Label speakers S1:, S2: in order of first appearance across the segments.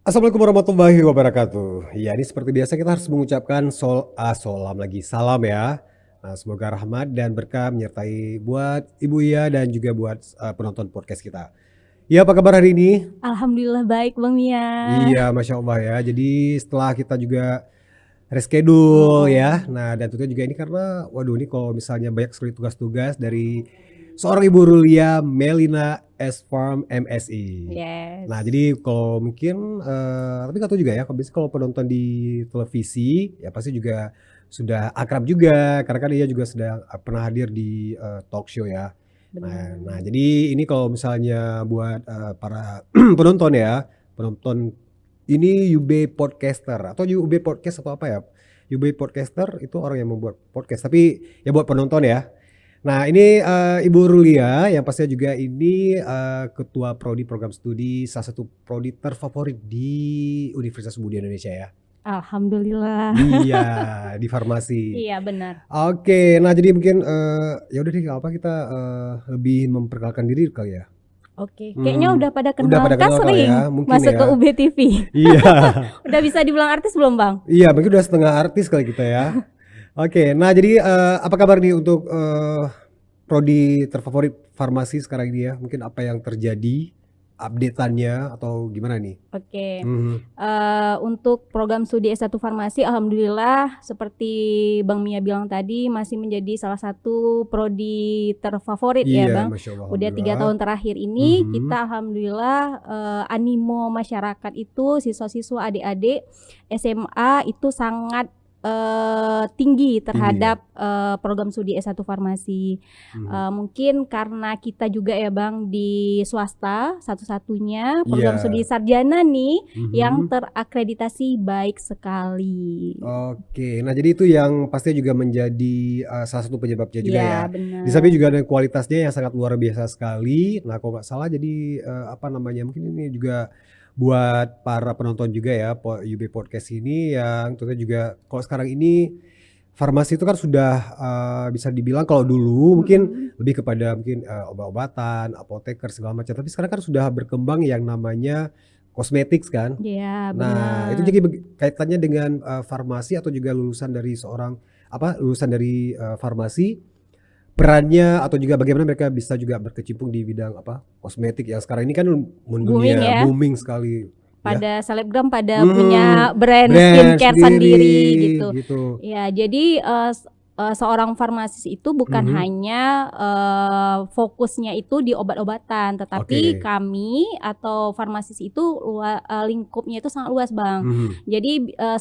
S1: Assalamualaikum warahmatullahi wabarakatuh. Ya, ini seperti biasa kita harus mengucapkan salam ya. Nah, semoga rahmat dan berkah menyertai buat Ibu Iya dan juga buat penonton podcast kita. Iya, apa kabar hari ini?
S2: Alhamdulillah baik Bang Mia.
S1: Iya, Masya Allah ya. Jadi setelah kita juga reschedule ya.
S2: Mhm.
S1: Nah, dan tentunya juga ini karena waduh ini kalau misalnya banyak sekali tugas-tugas dari seorang Ibu Rulia Melina S. Farm MSI. Nah,
S2: Yes.
S1: jadi kalau mungkin tapi nggak tahu juga ya, kalau biasanya kalau penonton di televisi ya pasti juga sudah akrab juga karena kan dia juga sedang pernah hadir di talk show ya. Nah,
S2: Benar.
S1: jadi ini kalau misalnya buat para penonton ya, penonton ini UB Podcaster atau UB Podcast atau apa ya? UB Podcaster itu orang yang membuat podcast, tapi ya buat penonton ya. Nah ini Ibu Rulia yang pastinya juga ini ketua prodi program studi salah satu prodi terfavorit di Universitas Muda Indonesia ya.
S2: Alhamdulillah.
S1: Iya, di farmasi.
S2: Iya benar.
S1: Oke, nah jadi mungkin ya udah deh nggak apa kita lebih memperkenalkan diri kali ya.
S2: Oke, kayaknya udah pada
S1: Udah
S2: kenal
S1: pada
S2: Kak
S1: kenal kali
S2: sering
S1: ya, mungkin
S2: masuk ke
S1: ya.
S2: UB TV.
S1: Iya.
S2: Udah bisa dibilang artis belum Bang?
S1: Iya, mungkin udah setengah artis kali kita ya. Oke, nah jadi apa kabar nih untuk prodi terfavorit farmasi sekarang ini ya? Mungkin apa yang terjadi, update-annya atau gimana nih?
S2: Oke,
S1: Mhm.
S2: untuk program studi S1 Farmasi alhamdulillah seperti Bang Mia bilang tadi masih menjadi salah satu prodi terfavorit ya
S1: Iya,
S2: Bang.
S1: Masya Allah,
S2: Udah 3
S1: alhamdulillah.
S2: tahun terakhir ini
S1: Mhm.
S2: kita alhamdulillah, animo masyarakat itu siswa-siswa adik-adik SMA itu sangat, tinggi
S1: Tinggi ya?
S2: terhadap, program studi S1 Farmasi.
S1: Mhm.
S2: Mungkin karena kita juga ya Bang di swasta satu-satunya program studi
S1: Iya.
S2: sarjana nih yang
S1: Mhm.
S2: terakreditasi baik sekali.
S1: Oke, nah jadi itu yang pastinya juga menjadi salah satu penyebabnya juga ya.
S2: Iya
S1: Di samping
S2: bener.
S1: juga ada kualitasnya yang sangat luar biasa sekali. Nah kalau nggak salah jadi apa namanya, mungkin ini juga buat para penonton juga ya UB Podcast ini yang tentunya juga kalau sekarang ini farmasi itu kan sudah bisa dibilang kalau dulu mungkin
S2: Mhm.
S1: lebih kepada mungkin obat-obatan, apoteker segala macam, tapi sekarang kan sudah berkembang yang namanya cosmetics kan.
S2: Iya
S1: Nah, itu
S2: bener.
S1: jadi kaitannya dengan farmasi atau juga lulusan dari seorang lulusan dari farmasi, perannya atau juga bagaimana mereka bisa juga berkecimpung di bidang kosmetik yang sekarang ini kan
S2: Booming
S1: mendunia
S2: ya.
S1: booming sekali ya.
S2: Pada selebgram pada
S1: Mhm,
S2: punya brand
S1: brand
S2: skincare
S1: sendiri
S2: sendiri gitu.
S1: gitu.
S2: Ya jadi, seorang farmasis itu bukan
S1: Mhm,
S2: hanya, fokusnya itu di obat-obatan, tetapi
S1: oke.
S2: kami atau farmasis itu lingkupnya itu sangat luas, Bang.
S1: Mhm,
S2: Jadi,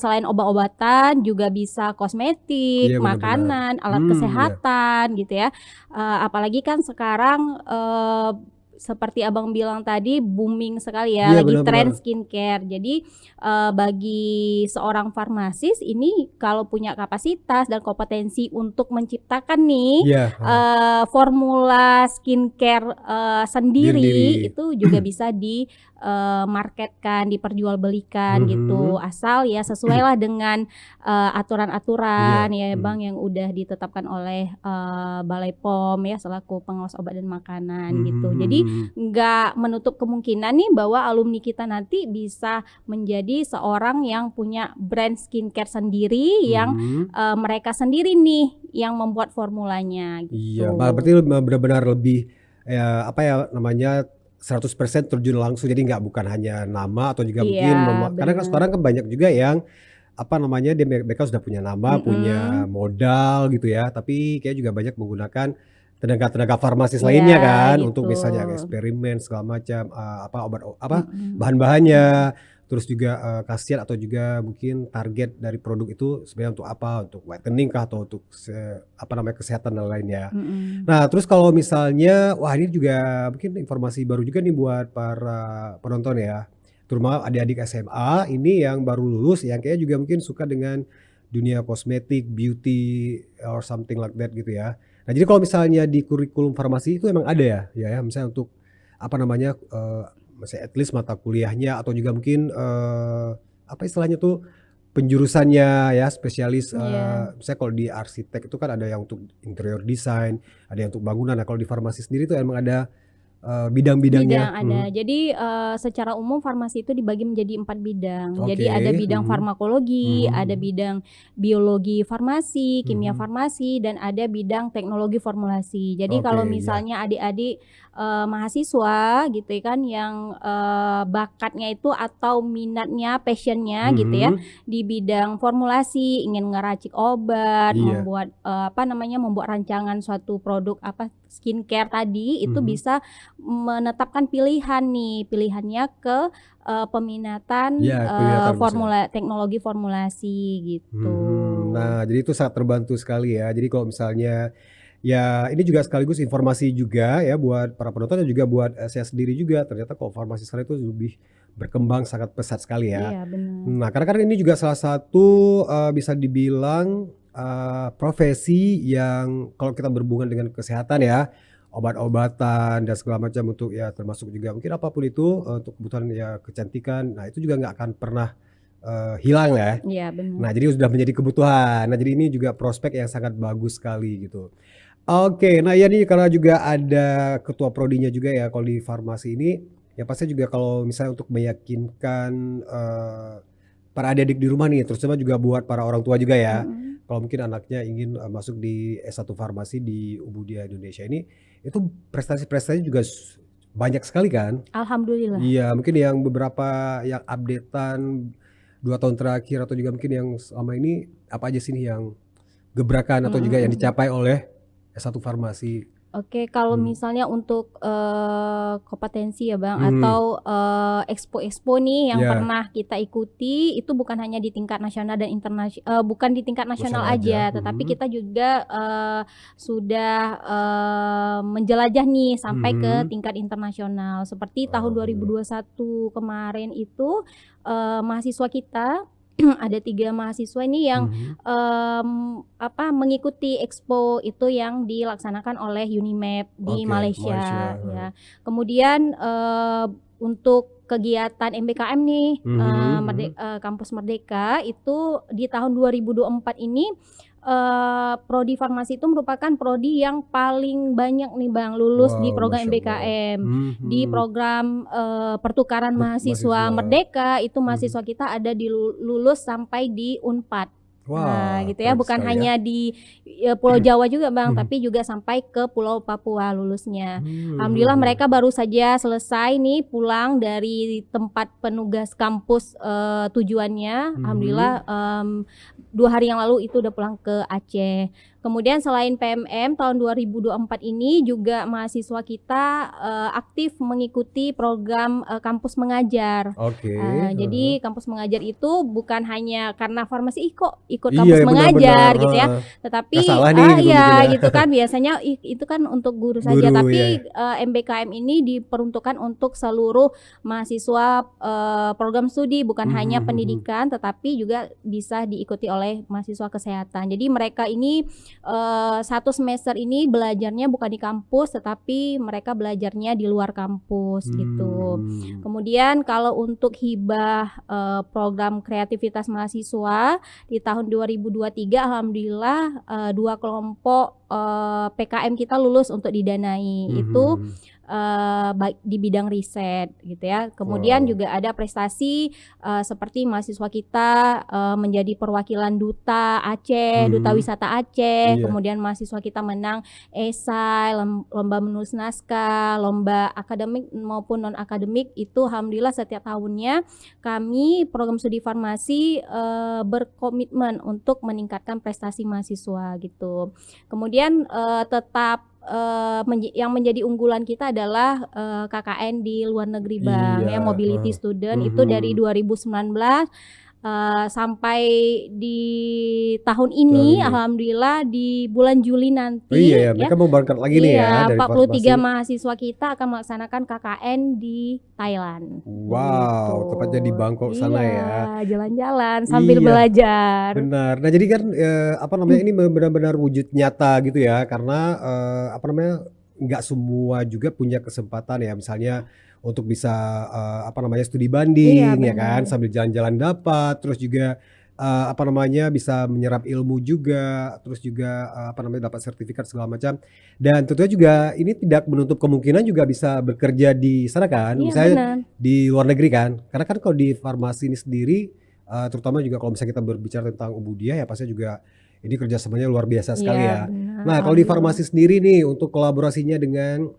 S2: selain obat-obatan juga bisa kosmetik,
S1: iya benar-benar.
S2: makanan, alat
S1: Iya.
S2: kesehatan gitu ya. Apalagi kan sekarang, seperti Abang bilang tadi booming sekali ya,
S1: Iya
S2: lagi
S1: benar-benar.
S2: tren skincare. Jadi, bagi seorang farmasis ini kalau punya kapasitas dan kompetensi untuk menciptakan nih,
S1: Iya, heeh,
S2: formula skincare,
S1: sendiri-sendiri.
S2: sendiri itu juga bisa marketkan, diperjualbelikan gitu.
S1: Mhm.
S2: Asal ya sesuailah dengan, aturan-aturan
S1: Iya,
S2: ya
S1: mhm.
S2: Bang yang udah ditetapkan oleh, Balai POM ya selaku pengawas obat dan makanan
S1: Mhm
S2: gitu.
S1: mhm
S2: Jadi
S1: mhm.
S2: nggak menutup kemungkinan nih bahwa alumni kita nanti bisa menjadi seorang yang punya brand skincare sendiri yang,
S1: Mhm.
S2: mereka sendiri nih yang membuat formulanya
S1: Iya, berarti
S2: gitu.
S1: benar-benar lebih, ya apa ya namanya, 100% terjun langsung, jadi bukan hanya nama atau juga
S2: Iya
S1: mungkin karena kan
S2: bener.
S1: sekarang kan banyak juga yang, apa namanya, mereka sudah punya nama, punya
S2: Mhm.
S1: modal gitu ya, tapi kayaknya juga banyak menggunakan tenaga-tenaga farmasis
S2: Iya
S1: lainnya kan, untuk
S2: gitu.
S1: misalnya eksperimen segala macam,
S2: Mhm.
S1: bahan-bahannya, terus juga khasiat atau juga mungkin target dari produk itu sebenarnya untuk apa, untuk whitening kah atau untuk kesehatan dan lainnya.
S2: Mhm.
S1: Nah, terus kalau misalnya wah ini juga mungkin informasi baru juga nih buat para penonton ya, terutama adik-adik SMA ini yang baru lulus yang kayaknya juga mungkin suka dengan dunia kosmetik, beauty, or something like that gitu ya. Nah, jadi kalau misalnya di kurikulum farmasi itu emang ada ya? Ya, misalnya untuk apa namanya, misalnya at least mata kuliahnya atau juga mungkin, apa istilahnya tuh, penjurusannya ya, spesialis,
S2: Iya.
S1: misalnya kalau di arsitek itu kan ada yang untuk interior design, ada yang untuk bangunan. Nah, kalau di farmasi sendiri tuh emang ada, bidang-bidangnya?
S2: Bidang ada. Jadi, secara umum farmasi itu dibagi menjadi 4 bidang. Jadi ada
S1: Oke,
S2: bidang farmakologi, ada
S1: mhm,
S2: bidang biologi farmasi, kimia
S1: mhm.
S2: farmasi, dan ada bidang teknologi formulasi. Jadi
S1: Oke,
S2: kalau
S1: ya.
S2: misalnya adik-adik, mahasiswa gitu ya kan yang, bakatnya itu atau minatnya, passion-nya gitu ya,
S1: Mhm,
S2: di bidang formulasi, ingin ngeracik obat,
S1: iya,
S2: membuat, membuat rancangan suatu produk skincare tadi, itu
S1: mhm.
S2: bisa menetapkan pilihan nih, pilihannya ke,
S1: Iya,
S2: peminatan,
S1: kelihatan maksudnya.
S2: formula teknologi formulasi gitu.
S1: Mhm. Nah, jadi itu sangat terbantu sekali ya. Jadi kalau misalnya ya ini juga sekaligus informasi juga ya buat para penonton dan juga buat, saya sendiri juga, ternyata kalau farmasi sekarang itu lebih berkembang sangat pesat sekali ya.
S2: Iya bener.
S1: Nah, karena kan ini juga salah satu, bisa dibilang, profesi yang kalau kita berhubungan dengan kesehatan ya, obat-obatan dan segala macam untuk ya termasuk juga mungkin apapun itu, untuk kebutuhan ya kecantikan, nah itu juga nggak akan pernah, hilang ya.
S2: Iya bener.
S1: Nah, jadi sudah menjadi kebutuhan. Nah, jadi ini juga prospek yang sangat bagus sekali gitu. Oke, nah ya nih karena juga ada ketua prodinya juga ya kalau di farmasi ini, ya pasti juga kalau misalnya untuk meyakinkan, para adik-adik di rumah nih, terutama juga buat para orang tua juga ya,
S2: Mhm.
S1: kalau mungkin anaknya ingin, masuk di S1 Farmasi di Umudia Indonesia ini, itu prestasi-prestasinya juga banyak sekali kan?
S2: Alhamdulillah.
S1: Iya, mungkin yang beberapa yang update-an 2 tahun terakhir atau juga mungkin yang selama ini, apa aja sih nih yang gebrakan atau
S2: Mhm
S1: juga yang
S2: mhm.
S1: dicapai oleh S1 Farmasi?
S2: Oke, kalau
S1: Mmm,
S2: misalnya untuk, kompetensi ya Bang,
S1: mhm,
S2: atau, expo-expo nih yang
S1: iya,
S2: pernah kita ikuti, itu bukan hanya di tingkat nasional dan bukan di tingkat nasional
S1: nasional aja,
S2: aja, tetapi
S1: mhm,
S2: kita juga, sudah, menjelajah nih sampai ke
S1: mhm,
S2: tingkat internasional. Seperti tahun
S1: alhamdulillah,
S2: 2021 kemarin itu, mahasiswa kita ada 3 mahasiswa ini yang,
S1: mhm.
S2: mengikuti expo itu yang dilaksanakan oleh Unimap di
S1: Oke, Malaysia,
S2: Malaysia
S1: heeh,
S2: ya. Kemudian, untuk kegiatan MBKM nih,
S1: mhm, mhm.
S2: Kampus Merdeka itu di tahun 2024 ini, prodi farmasi itu merupakan prodi yang paling banyak nih Bang lulus di
S1: Wow,
S2: program
S1: masya Allah,
S2: MBKM. Di
S1: mhm,
S2: program, pertukaran mahasiswa
S1: mahasiswa,
S2: merdeka itu
S1: mhm.
S2: mahasiswa kita ada lulus sampai di Unpad. Nah,
S1: Wah,
S2: gitu ya,
S1: keren
S2: bukan
S1: sekali ya,
S2: hanya di, Pulau Jawa juga, Bang,
S1: mhm,
S2: tapi juga sampai ke Pulau Papua lulusnya.
S1: mhm,
S2: Alhamdulillah
S1: mhm,
S2: mereka baru saja selesai nih pulang dari tempat penugas kampus, tujuannya. Alhamdulillah,
S1: mhm,
S2: 2 hari yang lalu itu udah pulang ke Aceh. Kemudian selain PMM tahun 2024 ini juga mahasiswa kita, aktif mengikuti program, kampus mengajar.
S1: oke, heeh.
S2: Jadi kampus mengajar itu bukan hanya karena farmasi, "Ih kok ikut
S1: Iya,
S2: kampus
S1: benar benar,
S2: mengajar?" Gitu ya.
S1: heeh. Nggak
S2: Tetapi
S1: salah nih gitu mungkin
S2: iya
S1: ya,
S2: gitu kan biasanya, "Ih itu kan untuk guru saja."
S1: guru ya,
S2: Tapi, MBKM ini diperuntukkan untuk seluruh mahasiswa, program studi, bukan
S1: mhm,
S2: hanya
S1: mhm.
S2: pendidikan tetapi juga bisa diikuti oleh mahasiswa kesehatan. Jadi mereka ini, 1 semester ini belajarnya bukan di kampus, tetapi mereka belajarnya di luar kampus gitu.
S1: Mmm,
S2: Kemudian kalau untuk hibah, program kreativitas mahasiswa di tahun 2023 alhamdulillah, 2 kelompok, PKM kita lulus untuk didanai. Itu,
S1: mhm.
S2: di bidang riset gitu ya. Kemudian
S1: Wow,
S2: juga ada prestasi, seperti mahasiswa kita, menjadi perwakilan duta Aceh, duta
S1: mhm,
S2: wisata Aceh,
S1: iya,
S2: kemudian mahasiswa kita menang esai, lomba menulis naskah, lomba akademik maupun non akademik itu alhamdulillah setiap tahunnya kami program studi farmasi, berkomitmen untuk meningkatkan prestasi mahasiswa gitu. Kemudian, tetap, yang menjadi unggulan kita adalah, KKN di luar negeri Bang
S1: iya,
S2: ya, mobility
S1: heeh,
S2: student itu dari
S1: mhm,
S2: 2019, sampai di tahun
S1: tahun
S2: ini
S1: ini.
S2: alhamdulillah di bulan Juli
S1: Oh iya
S2: nanti
S1: ya,
S2: ya
S1: mereka mau berangkat lagi nih ya
S2: iya,
S1: dari
S2: 43
S1: farmasi.
S2: mahasiswa kita akan melaksanakan KKN di Thailand,
S1: Wow,
S2: gitu.
S1: tepatnya di Bangkok sana
S2: Iya,
S1: ya.
S2: jalan-jalan sambil
S1: Iya,
S2: belajar.
S1: benar. Nah jadi kan, apa namanya, ini benar-benar wujud nyata gitu ya karena, apa namanya, nggak semua juga punya kesempatan ya misalnya untuk bisa, apa namanya, studi
S2: Iya,
S1: banding ya kan,
S2: bener.
S1: sambil jalan-jalan dapat, terus juga apa namanya, bisa menyerap ilmu juga, terus juga, apa namanya, dapat sertifikat segala macam. Dan tentunya juga ini tidak menutup kemungkinan juga bisa bekerja di sana kan,
S2: Iya
S1: misalnya
S2: benar.
S1: di luar negeri kan. Karena kan kalau di farmasi ini sendiri, terutama juga kalau misalnya kita berbicara tentang Ubudiyah ya pastinya juga ini kerjasamanya luar biasa
S2: Iya
S1: sekali ya.
S2: benar,
S1: Nah kalau di
S2: alhamdulillah.
S1: farmasi sendiri nih untuk kolaborasinya dengan,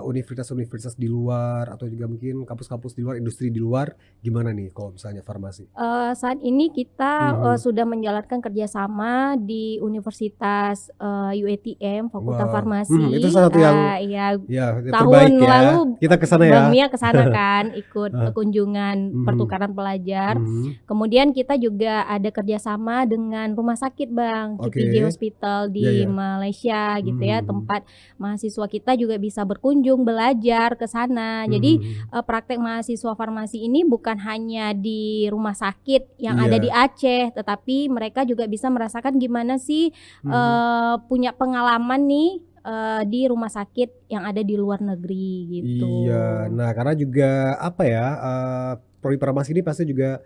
S1: universitas-universitas di luar atau juga mungkin kampus-kampus di luar, industri di luar, gimana nih kalau misalnya farmasi?
S2: Saat ini kita,
S1: Mhm.
S2: sudah menjalankan kerjasama di Universitas, UATM Fakultas
S1: Wah, itu
S2: Farmasi,
S1: salah satu yang
S2: iya
S1: ya yang terbaik
S2: tahun
S1: ya.
S2: lalu
S1: Kita ke sana ya.
S2: Bang Mia ke sana kan ikut,
S1: Heeh,
S2: kunjungan
S1: mhm,
S2: pertukaran pelajar.
S1: mhm.
S2: Kemudian kita juga ada kerjasama dengan rumah sakit Bang,
S1: Oke,
S2: KPJ Hospital
S1: iya
S2: di
S1: iya.
S2: Malaysia gitu ya,
S1: Mhm,
S2: tempat mahasiswa kita juga bisa berkunjung belajar ke sana.
S1: mhm,
S2: Jadi
S1: mhm.
S2: praktek mahasiswa farmasi ini bukan hanya di rumah sakit yang ada di
S1: Iya,
S2: Aceh, tetapi mereka juga bisa merasakan gimana sih,
S1: mhm.
S2: punya pengalaman nih, di rumah sakit yang ada di luar negeri gitu.
S1: Iya. Nah, karena juga apa ya, prodi farmasi ini pasti juga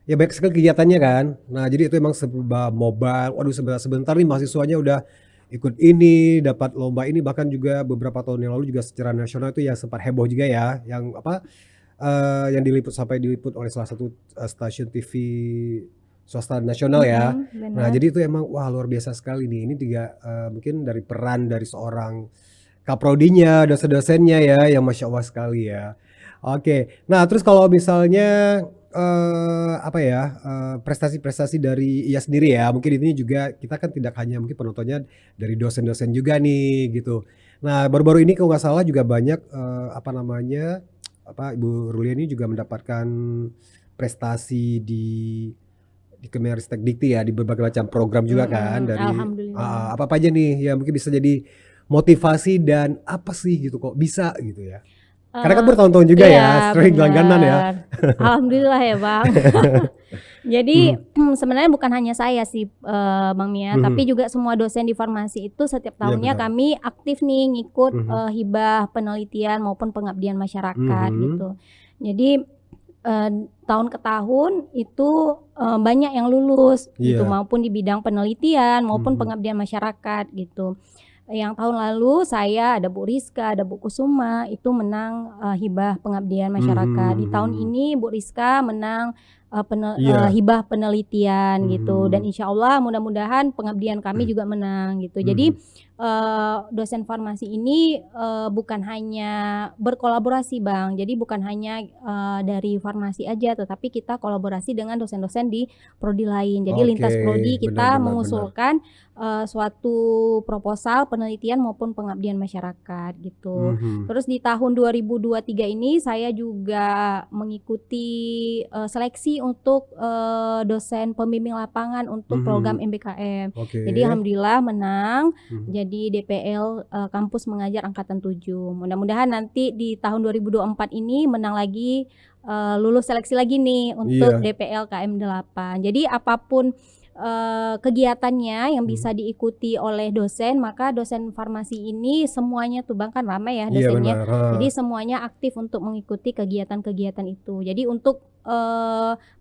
S1: ya banyak sekali kegiatannya kan. Nah, jadi itu emang serba mobile, waduh sebentar nih mahasiswanya udah ikut ini, dapat lomba ini, bahkan juga beberapa tahun yang lalu juga secara nasional itu ya sempat heboh juga ya, yang apa, yang diliput oleh salah satu, stasiun TV swasta nasional ya.
S2: Mhm,
S1: Nah,
S2: benar.
S1: jadi itu emang wah luar biasa sekali nih, ini juga, mungkin dari peran dari seorang kaprodinya, dosen-dosennya ya, yang Masya Allah sekali ya. Oke, nah terus kalau misalnya, apa ya, prestasi-prestasi dari Iya sendiri ya, mungkin ini juga kita kan tidak hanya mungkin penontonnya dari dosen-dosen juga nih gitu. Nah baru-baru ini kalau nggak salah juga banyak, apa namanya, apa, Ibu Rulia ini juga mendapatkan prestasi di Kemenristek Dikti ya, di berbagai macam program juga kan
S2: Mhm,
S1: dari heeh,
S2: alhamdulillah.
S1: apa-apa aja nih yang mungkin bisa jadi motivasi dan apa sih gitu kok bisa gitu ya? Karena kan
S2: Eee,
S1: bertahun-tahun juga
S2: iya
S1: ya sering langganan ya?
S2: bener. Alhamdulillah ya Bang. Jadi,
S1: Mhm,
S2: sebenarnya bukan hanya saya sih, Bang Mia, tapi
S1: mhm,
S2: juga semua dosen di farmasi itu setiap
S1: iya
S2: tahunnya
S1: benar,
S2: kami aktif nih ngikut,
S1: mhm,
S2: hibah penelitian maupun pengabdian masyarakat
S1: mhm,
S2: gitu. Jadi, tahun ke tahun itu, banyak yang lulus gitu,
S1: iya,
S2: maupun di bidang penelitian maupun
S1: mhm,
S2: pengabdian masyarakat gitu. Yang tahun lalu saya, ada Bu Rizka, ada Bu Kusuma, itu menang, hibah pengabdian masyarakat. Di
S1: mhm,
S2: tahun
S1: mhm,
S2: ini Bu Rizka menang,
S1: iya,
S2: hibah penelitian gitu dan
S1: mhm,
S2: insya Allah mudah-mudahan pengabdian kami juga menang gitu. Jadi,
S1: mhm,
S2: dosen farmasi ini, bukan hanya berkolaborasi Bang, jadi bukan hanya, dari farmasi aja, tetapi kita kolaborasi dengan dosen-dosen di prodi lain. Jadi
S1: oke,
S2: lintas prodi
S1: benar
S2: kita
S1: benar benar,
S2: mengusulkan suatu proposal penelitian maupun pengabdian masyarakat gitu.
S1: mhm,
S2: Terus di tahun 2023 ini saya juga mengikuti, seleksi untuk, dosen pembimbing lapangan untuk program
S1: mhm,
S2: MBKM.
S1: oke,
S2: Jadi alhamdulillah menang
S1: mhm,
S2: jadi DPL, kampus mengajar angkatan 7. Mudah-mudahan nanti di tahun 2024 ini menang lagi, lulus seleksi lagi nih untuk
S1: iya,
S2: DPL KM8. Jadi apapun kegiatannya yang
S1: mhm,
S2: bisa diikuti oleh dosen, maka dosen farmasi ini semuanya tuh Bang, kan ramai ya
S1: iya
S2: dosennya.
S1: benar, heeh,
S2: Jadi semuanya aktif untuk mengikuti kegiatan-kegiatan itu. Jadi untuk,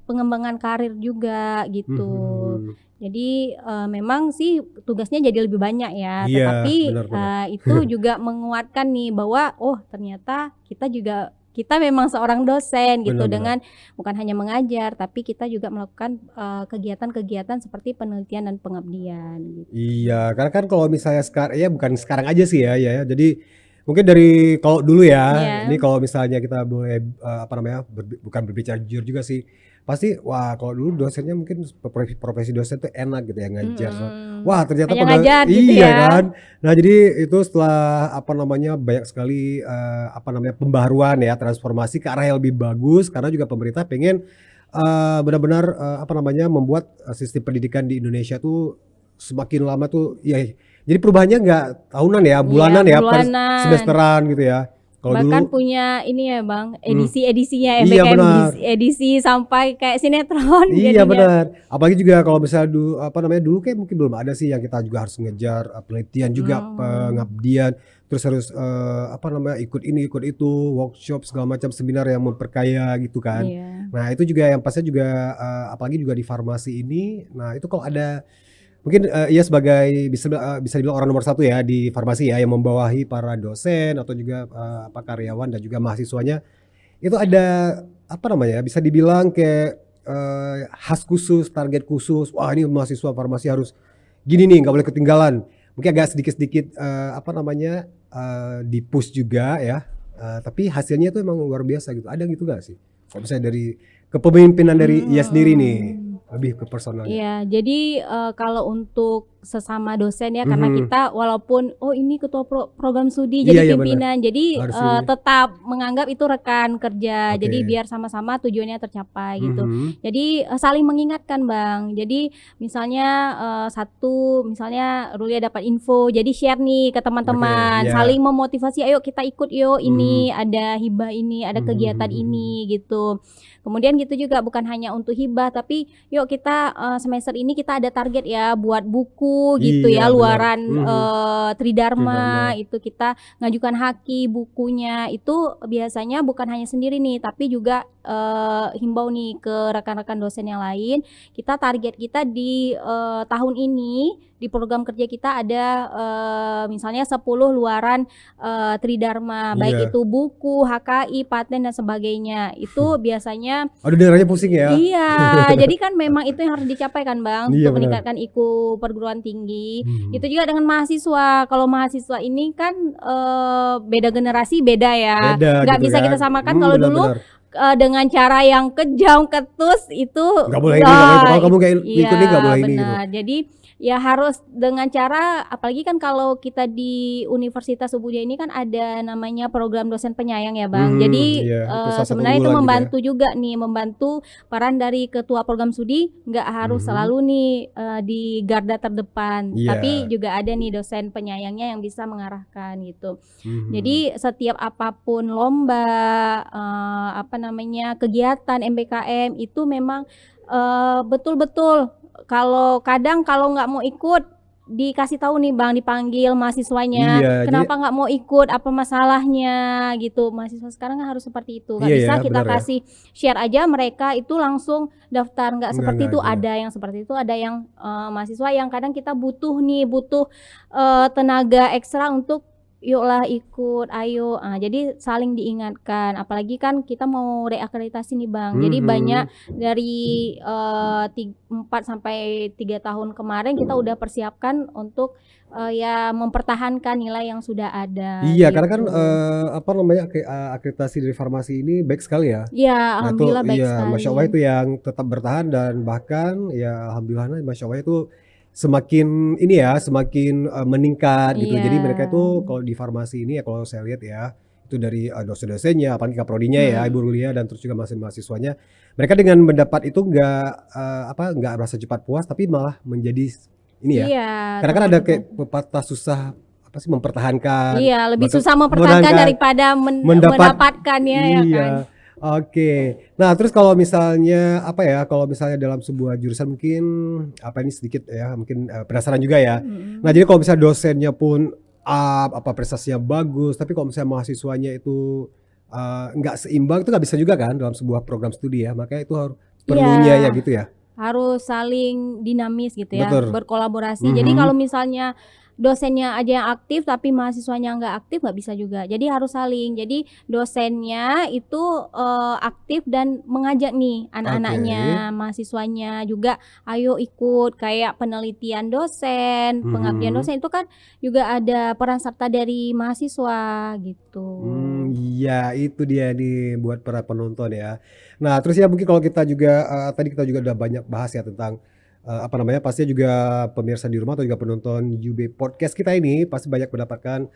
S2: pengembangan karir juga gitu.
S1: mhm,
S2: Jadi, memang sih tugasnya jadi lebih banyak ya,
S1: iya
S2: tetapi,
S1: benar benar.
S2: itu juga menguatkan nih bahwa, oh ternyata kita memang seorang dosen gitu
S1: Benar benar.
S2: dengan bukan hanya mengajar, tapi kita juga melakukan, kegiatan-kegiatan seperti penelitian dan pengabdian gitu.
S1: Iya, karena kan kalau misalnya ya bukan sekarang aja sih ya, ya. Jadi mungkin dari kalau dulu ya, ini
S2: Iya,
S1: kalau misalnya kita boleh, apa namanya, bukan berbicara jujur juga sih. Pasti wah kalau dulu dosennya mungkin profesi dosen tuh enak gitu ya ngajar.
S2: mhm.
S1: Wah ternyata
S2: Hanya ngajar gitu
S1: iya
S2: ya?
S1: kan. Nah jadi itu setelah apa namanya, banyak sekali, apa namanya, pembaharuan ya, transformasi ke arah yang lebih bagus karena juga pemerintah pengen, benar-benar, apa namanya, membuat, sistem pendidikan di Indonesia tuh semakin lama tuh ya jadi perubahannya nggak tahunan ya,
S2: Iya,
S1: bulanan ya, per
S2: bulanan.
S1: semesteran gitu ya. Kalau dulu
S2: Bahkan punya ini ya Bang,
S1: mhm,
S2: edisi-edisinya
S1: iya
S2: MBKM
S1: benar.
S2: edisi sampai kayak sinetron
S1: Iya
S2: jadinya.
S1: benar, apalagi juga kalau misalnya apa namanya, dulu kayak mungkin belum ada sih yang kita juga harus ngejar, penelitian juga,
S2: Mmm,
S1: pengabdian, terus harus, apa namanya, ikut ini, ikut itu, workshop segala macam, seminar yang memperkaya gitu kan.
S2: iya.
S1: Nah itu juga yang pastinya juga apalagi juga di farmasi ini. Nah itu kalau ada mungkin ia sebagai bisa dibilang orang nomor satu ya di farmasi ya yang membawahi para dosen atau juga karyawan dan juga mahasiswanya. Itu ada apa namanya, bisa dibilang kayak khas khusus, target khusus. Wah ini mahasiswa farmasi harus gini nih, nggak boleh ketinggalan. Mungkin agak sedikit-sedikit di-push juga ya. Tapi hasilnya itu emang luar biasa gitu. Ada gitu gak sih? Kalau misalnya dari kepemimpinan dari ia sendiri nih, lebih ke personalnya.
S2: Iya, jadi kalau untuk sesama dosen ya, karena kita walaupun ini ketua program studi jadi
S1: Iya,
S2: pimpinan, jadi
S1: harus ini.
S2: tetap menganggap itu rekan kerja.
S1: Oke.
S2: Jadi biar sama-sama tujuannya tercapai gitu. Jadi saling mengingatkan Bang. Jadi misalnya misalnya Rulia dapat info, jadi share nih ke teman-teman,
S1: Oke, iya.
S2: saling memotivasi, ayo kita ikut yuk, ini ada hibah ini, ada kegiatan ini gitu. Kemudian gitu juga bukan hanya untuk hibah, tapi yuk kita semester ini kita ada target ya buat buku gitu
S1: Iya,
S2: ya,
S1: benar.
S2: luaran Tridharma
S1: Tridharma.
S2: itu kita ngajukan haki bukunya. Itu biasanya bukan hanya sendiri nih, tapi juga himbau nih ke rekan-rekan dosen yang lain. Kita target kita di tahun ini di program kerja kita ada misalnya 10 luaran Tridharma, baik itu buku, HKI, paten dan sebagainya. Itu biasanya
S1: Aduh dengarnya pusing ya.
S2: iya, jadi kan memang itu yang harus dicapai kan Bang,
S1: Iya,
S2: untuk
S1: benar.
S2: meningkatkan IQ perguruan tinggi. Itu juga dengan mahasiswa. Kalau mahasiswa ini kan beda generasi, beda ya.
S1: Beda
S2: Nggak
S1: gitu
S2: bisa
S1: kan.
S2: kita samakan. Kalau dulu
S1: Benar-benar.
S2: dengan cara yang kejam, ketus itu
S1: Nggak boleh ini, nggak boleh itu. Kalau kamu kayak
S2: iya,
S1: ikut ini nggak boleh ini gitu.
S2: benar. Jadi ya harus dengan cara, apalagi kan kalau kita di Universitas Ubudaya ini kan ada namanya program dosen penyayang ya Bang. Jadi
S1: iya, itu salah satu
S2: sebenarnya itu
S1: unggulan gitu ya.
S2: membantu juga nih, membantu peran dari ketua program studi nggak harus selalu nih di garda terdepan,
S1: Iya.
S2: tapi juga ada nih dosen penyayangnya yang bisa mengarahkan gitu. Jadi setiap apapun lomba, kegiatan MBKM itu memang betul-betul kalau nggak mau ikut dikasih tahu nih Bang, dipanggil mahasiswanya,
S1: Iya,
S2: kenapa nggak mau ikut, apa masalahnya gitu. Mahasiswa sekarang kan harus seperti itu, nggak
S1: Iya
S2: bisa
S1: ya,
S2: kita
S1: benar ya.
S2: kasih share aja mereka itu langsung daftar, nggak seperti itu.
S1: Enggak.
S2: Ada yang seperti itu, ada yang mahasiswa yang kadang kita butuh tenaga ekstra untuk yuklah ikut, ayo. Jadi saling diingatkan, apalagi kan kita mau reakreditasi nih Bang. Jadi banyak dari 4 sampai 3 tahun kemarin kita udah persiapkan untuk ya mempertahankan nilai yang sudah ada.
S1: Iya,
S2: gitu.
S1: karena kan akreditasi dari farmasi ini baik sekali ya.
S2: Iya,
S1: Nah itu
S2: alhamdulillah baik
S1: iya,
S2: sekali.
S1: Masya Allah itu yang tetap bertahan dan bahkan ya alhamdulillah Masya Allah itu semakin ini ya, semakin meningkat gitu. Jadi mereka itu kalau di farmasi ini ya kalau saya lihat ya, itu dari dosen-dosennya, apalagi kaprodinya ya, Ibu Rulia dan terus juga mahasiswanya. Mereka dengan mendapat itu nggak merasa cepat puas, tapi malah menjadi ini ya.
S2: Iya,
S1: Karena kan ada kayak pepatah susah mempertahankan.
S2: iya, lebih susah mempertahankan daripada mendapatkannya ya kan.
S1: Iya. Oke. Nah, terus kalau misalnya kalau misalnya dalam sebuah jurusan mungkin ini sedikit ya, mungkin penasaran juga ya. Nah, jadi kalau misalnya dosennya pun prestasinya bagus, tapi kalau misalnya mahasiswanya itu nggak seimbang, itu nggak bisa juga kan dalam sebuah program studi ya. Makanya itu harus perlunya ya gitu ya.
S2: Harus saling dinamis gitu ya,
S1: Betul.
S2: berkolaborasi. Jadi kalau misalnya dosennya aja yang aktif tapi mahasiswanya nggak aktif, nggak bisa juga. Jadi harus saling. Jadi dosennya itu aktif dan mengajak nih anak-anaknya, mahasiswanya juga, ayo ikut kayak penelitian dosen, pengabdian dosen itu kan juga ada peran serta dari mahasiswa gitu.
S1: Iya, itu dia nih buat para penonton ya. Nah, terus ya mungkin kalau kita juga tadi kita juga udah banyak bahas ya tentang pastinya juga pemirsa di rumah atau juga penonton UB Podcast kita ini pasti banyak mendapatkan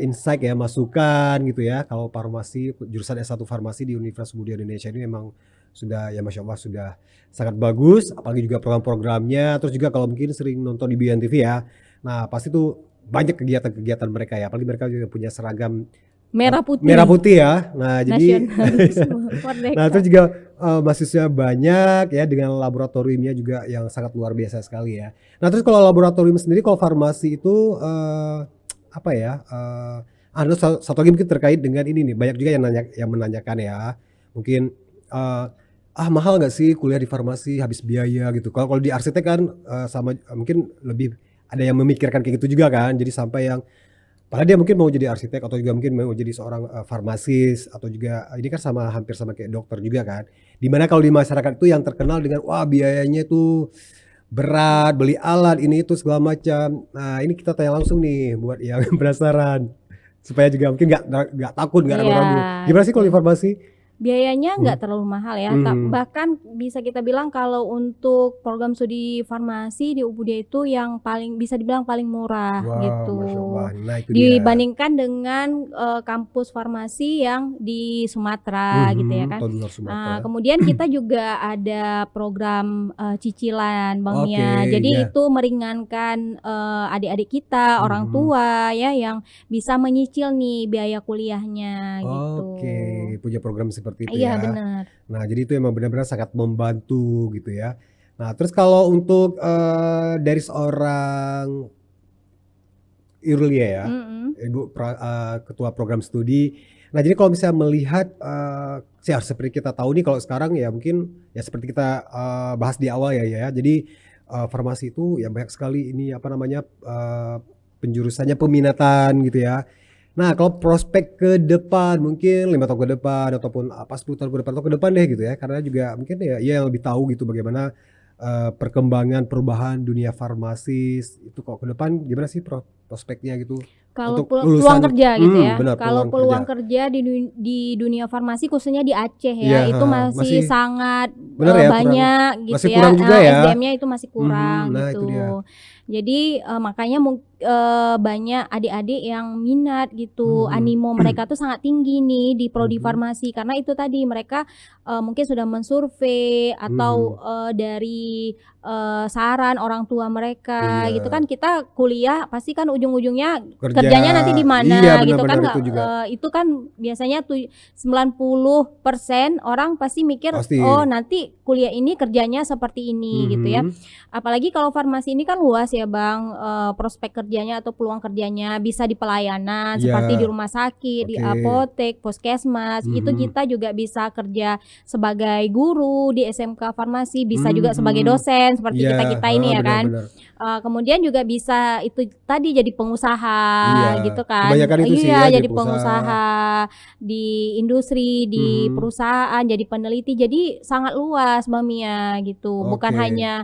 S1: insight ya, masukan gitu ya. Kalau farmasi, jurusan S1 farmasi di Universitas Budaya Indonesia ini memang sudah ya Masya Allah sudah sangat bagus, apalagi juga program-programnya. Terus juga kalau mungkin sering nonton di BNTV ya, nah pasti tuh banyak kegiatan-kegiatan mereka ya, apalagi mereka juga punya seragam
S2: merah
S1: putih ya. Nah jadi nah terus juga mahasiswa banyak ya, dengan laboratoriumnya juga yang sangat luar biasa sekali ya. Nah terus kalau laboratorium sendiri, kalau farmasi itu ada satu lagi mungkin terkait dengan ini nih, banyak juga yang menanyakan ya, mungkin mahal nggak sih kuliah di farmasi, habis biaya gitu. Kalau di arsitek kan sama mungkin lebih ada yang memikirkan kayak gitu juga kan. Jadi sampai yang padahal dia mungkin mau jadi arsitek atau juga mungkin mau jadi seorang farmasis atau juga ini kan sama hampir sama kayak dokter juga kan. Dimana kalau di masyarakat itu yang terkenal dengan wah biayanya itu berat, beli alat ini itu segala macam. Nah ini kita tanya langsung nih buat yang penasaran supaya juga mungkin nggak takut, nggak
S2: Iya,
S1: ragu-ragu. Gimana sih kalau
S2: gitu.
S1: di farmasi?
S2: Biayanya nggak terlalu mahal ya, bahkan bisa kita bilang kalau untuk program studi farmasi di UPUDA itu yang bisa dibilang paling murah
S1: Wow,
S2: gitu,
S1: Masya Allah. Nah itu dia.
S2: dibandingkan dengan kampus farmasi yang di Sumatera gitu ya kan.
S1: Atau luar Sumatera.
S2: Kemudian kita juga ada program cicilan Bang
S1: Oke,
S2: Mia, jadi
S1: ya.
S2: itu meringankan adik-adik kita, orang tua ya yang bisa menyicil nih biaya kuliahnya gitu.
S1: Oke, punya program seperti itu
S2: Iya
S1: ya.
S2: benar.
S1: Nah, jadi itu emang benar-benar sangat membantu gitu ya. Nah, terus kalau untuk dari seorang Irlia ya,
S2: Mhm.
S1: ketua program studi. Nah, jadi kalau misalnya melihat ya seperti kita tahu nih kalau sekarang ya mungkin ya seperti kita bahas di awal ya. Jadi farmasi itu ya banyak sekali ini apa namanya penjurusannya peminatan gitu ya. Nah, kalau prospek ke depan mungkin 5 tahun ke depan ataupun apa 10 tahun ke depan atau ke depan deh gitu ya. Karena juga mungkin ya ia yang lebih tahu gitu bagaimana perkembangan perubahan dunia farmasis itu kok ke depan gimana sih prospeknya gitu
S2: Kalau
S1: untuk
S2: peluang
S1: lulusan
S2: kerja gitu ya.
S1: benar
S2: Kalau
S1: peluang
S2: peluang
S1: kerja.
S2: kerja di dunia farmasi khususnya di Aceh
S1: Iya,
S2: ya, itu masih
S1: masih
S2: sangat
S1: benar ya kurang
S2: banyak
S1: masih
S2: gitu
S1: kurang
S2: ya,
S1: juga ya.
S2: SDM-nya itu masih kurang
S1: Nah itu dia.
S2: gitu. Jadi makanya banyak adik-adik yang minat gitu,
S1: Mhm,
S2: animo mereka tuh sangat tinggi nih di prodi
S1: mhm,
S2: farmasi karena itu tadi mereka mungkin sudah mensurvei atau
S1: mhm.
S2: dari saran orang tua mereka gitu
S1: Iya,
S2: kan. Kita kuliah pasti kan ujung-ujungnya
S1: kerja.
S2: kerjanya nanti di
S1: Iya
S2: mana gitu kan,
S1: benar-benar
S2: nggak
S1: itu juga.
S2: itu kan biasanya 90% orang pasti mikir, "Oh
S1: Pasti.
S2: nanti kuliah ini kerjanya seperti ini," gitu ya.
S1: Mhm.
S2: Apalagi kalau farmasi ini kan luas ya Bang, prospek kerjanya atau peluang kerjanya bisa di pelayanan seperti di
S1: Iya,
S2: rumah sakit, di
S1: oke.
S2: apotek, puskesmas, itu
S1: Mhm.
S2: kita juga bisa kerja sebagai guru di SMK farmasi, bisa juga sebagai
S1: Mhm.
S2: dosen seperti
S1: Iya,
S2: kita-kita
S1: heeh,
S2: ini ya
S1: benar
S2: kan.
S1: benar.
S2: Kemudian juga bisa itu tadi jadi
S1: Iya,
S2: pengusaha gitu kan.
S1: kebanyakan itu sih ya
S2: Iya
S1: jadi
S2: jadi
S1: pengusaha.
S2: pengusaha di industri, di
S1: Mhm.
S2: perusahaan, jadi peneliti. Jadi sangat luas Mbak Mia gitu. Bukan
S1: Oke.
S2: hanya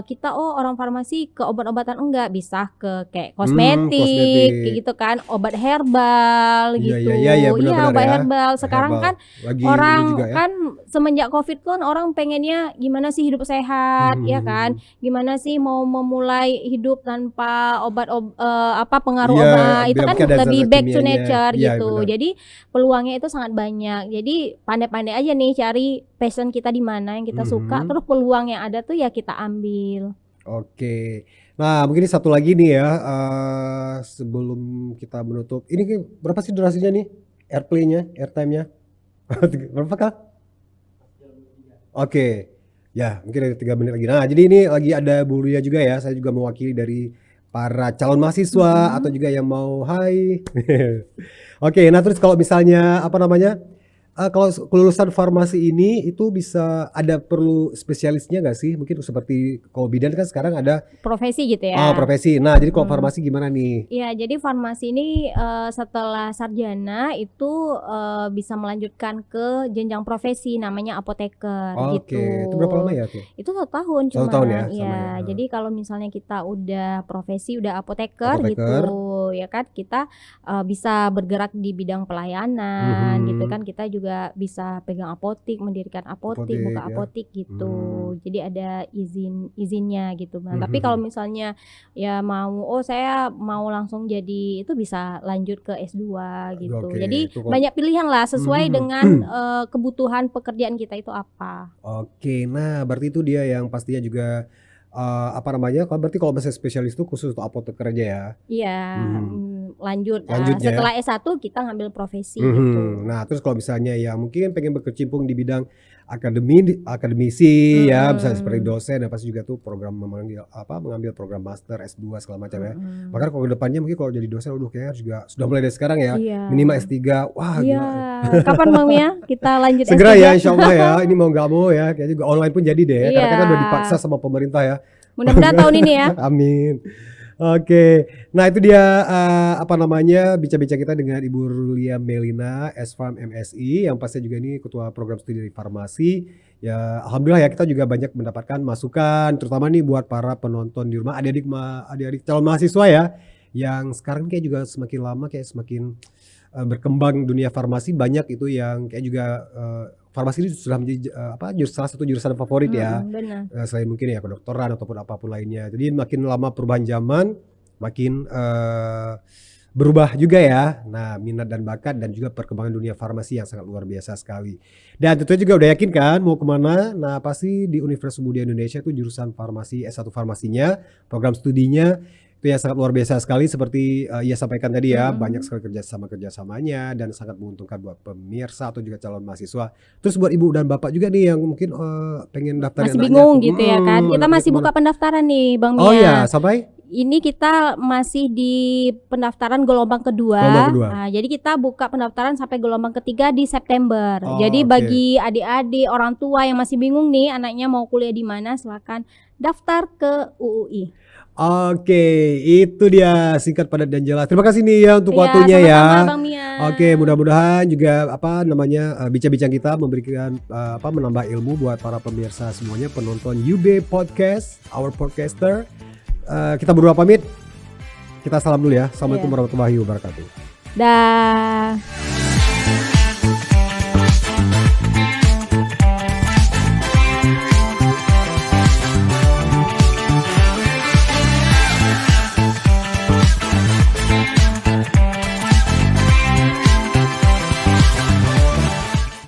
S2: kita orang farmasi ke obat-obatan, enggak, bisa ke kayak kosmetik kayak
S1: Kosmetik.
S2: gitu kan, obat herbal
S1: Iya iya iya iya,
S2: gitu.
S1: benar
S2: Iya
S1: benar
S2: obat
S1: ya,
S2: herbal. Sekarang
S1: herbal.
S2: kan
S1: Lagi ini juga
S2: orang
S1: ya.
S2: kan semenjak Covid kan orang pengennya gimana sih hidup
S1: Mhm
S2: sehat ya
S1: mhm
S2: kan,
S1: mhm.
S2: gimana sih mau memulai hidup tanpa pengaruh
S1: Iya,
S2: obat, itu
S1: biar
S2: kan
S1: mungkin ada
S2: lebih
S1: zat-zat
S2: back to
S1: kimianya.
S2: nature
S1: Iya
S2: gitu.
S1: benar.
S2: Jadi peluangnya itu sangat banyak. Jadi pandai-pandai aja nih cari passion kita di mana yang kita suka,
S1: Mhm.
S2: terus peluang yang ada tuh ya kita ambil.
S1: Oke. Nah mungkin satu lagi nih ya, sebelum kita menutup, ini berapa sih durasinya nih? Airplay-nya, airtime-nya? Berapa Kak? Oke. Ya mungkin ada 3 menit lagi. Nah jadi ini lagi ada Bu Lia juga ya, saya juga mewakili dari para calon mahasiswa atau
S2: Mhm.
S1: juga yang mau hai. Oke, nah terus kalau misalnya apa namanya, kalau kelulusan farmasi ini itu bisa ada perlu spesialisnya nggak sih? Mungkin seperti kalau bidan kan sekarang ada
S2: Profesi gitu ya?
S1: profesi. Nah jadi kalau
S2: Mhm.
S1: farmasi gimana nih?
S2: Iya, jadi farmasi ini setelah sarjana itu bisa melanjutkan ke jenjang profesi namanya apoteker
S1: Oke, itu berapa lama
S2: gitu.
S1: ya tuh?
S2: Itu 1 tahun
S1: 1 tahun ya
S2: cuman,
S1: sama ya?
S2: iya.
S1: Heeh.
S2: Jadi kalau misalnya kita udah profesi, udah apoteker gitu
S1: Apoteker.
S2: ya kan, kita bisa bergerak di bidang pelayanan gitu
S1: Mhm.
S2: kan. Kita juga bisa pegang apotik, mendirikan apotik,
S1: Apotek
S2: buka
S1: ya.
S2: apotik gitu.
S1: Mmm.
S2: Jadi ada izinnya gitu. Nah, tapi kalau
S1: Mhm.
S2: misalnya ya saya mau langsung jadi itu bisa lanjut ke S2 gitu.
S1: Oke,
S2: Jadi
S1: itu kok
S2: banyak pilihan lah sesuai
S1: mhm.
S2: dengan kebutuhan pekerjaan kita itu apa.
S1: Oke, nah berarti itu dia yang pastinya juga, apa namanya, berarti kalau misalnya spesialis itu khusus untuk apoteker aja ya?
S2: Iya,
S1: Mhm.
S2: lanjut.
S1: Lanjutnya ya.
S2: Setelah S1 kita ngambil profesi gitu.
S1: Nah, terus kalau misalnya yang mungkin pengen berkecimpung di bidang akademisi ya, misalnya seperti dosen, dan pasti juga tuh program mengambil program master, S2 segala macam ya. Bahkan kalau ke depannya mungkin kalau jadi dosen, kayaknya juga sudah mulai dari sekarang ya,
S2: Iya.
S1: minimal S3. Wah,
S2: Iya.
S1: gila.
S2: Kapan Bang Mia kita lanjut
S1: Segera
S2: S3?
S1: ya, insya Allah ya. Ini mau nggak mau ya, kayaknya juga online pun jadi deh ya. Karena
S2: Iya.
S1: kita udah dipaksa sama pemerintah ya.
S2: Mudah-mudahan tahun ini ya.
S1: Amin. Oke, nah itu dia bincang-bincang kita dengan Ibu Rulia Melina, S-Pharm MSI, yang pasti juga ini ketua program studi farmasi. Ya, alhamdulillah ya kita juga banyak mendapatkan masukan, terutama nih buat para penonton di rumah, adik-adik calon mahasiswa ya, yang sekarang kayak juga semakin lama kayak semakin berkembang dunia farmasi, banyak itu yang kayak juga farmasi ini sudah menjadi salah satu jurusan favorit ya.
S2: Benar.
S1: Selain mungkin ya kedokteran ataupun apapun lainnya. Jadi makin lama perubahan zaman, makin berubah juga ya. Nah, minat dan bakat dan juga perkembangan dunia farmasi yang sangat luar biasa sekali. Dan tentunya juga udah yakin kan mau kemana? Nah, pasti di Universitas Muda Indonesia itu jurusan farmasi, S1 farmasinya, program studinya itu yang sangat luar biasa sekali, seperti ia sampaikan tadi ya, banyak sekali kerjasamanya dan sangat menguntungkan buat pemirsa atau juga calon mahasiswa. Terus buat ibu dan bapak juga nih yang mungkin pengen daftarin
S2: Masih
S1: anaknya
S2: bingung gitu ya kan. Kita
S1: anaknya
S2: masih
S1: kemana.
S2: buka pendaftaran nih Bang Mia.
S1: Oh ya, sampai
S2: Ini kita masih di pendaftaran gelombang kedua.
S1: Gelombang kedua.
S2: Nah, jadi kita buka pendaftaran sampai gelombang ketiga di September.
S1: Oh,
S2: Jadi
S1: oke.
S2: bagi adik-adik, orang tua yang masih bingung nih anaknya mau kuliah di mana, silakan daftar ke UUI.
S1: Oke, itu dia singkat padat dan jelas. Terima kasih nih ya untuk
S2: Iya,
S1: waktunya ya.
S2: sama-sama, Bang Mia.
S1: Oke, mudah-mudahan juga bincang-bincang kita memberikan menambah ilmu buat para pemirsa semuanya, penonton UB Podcast, our podcaster. Kita berdua pamit. Kita salam dulu ya. Assalamualaikum
S2: Iya.
S1: warahmatullahi wabarakatuh.
S2: Dah.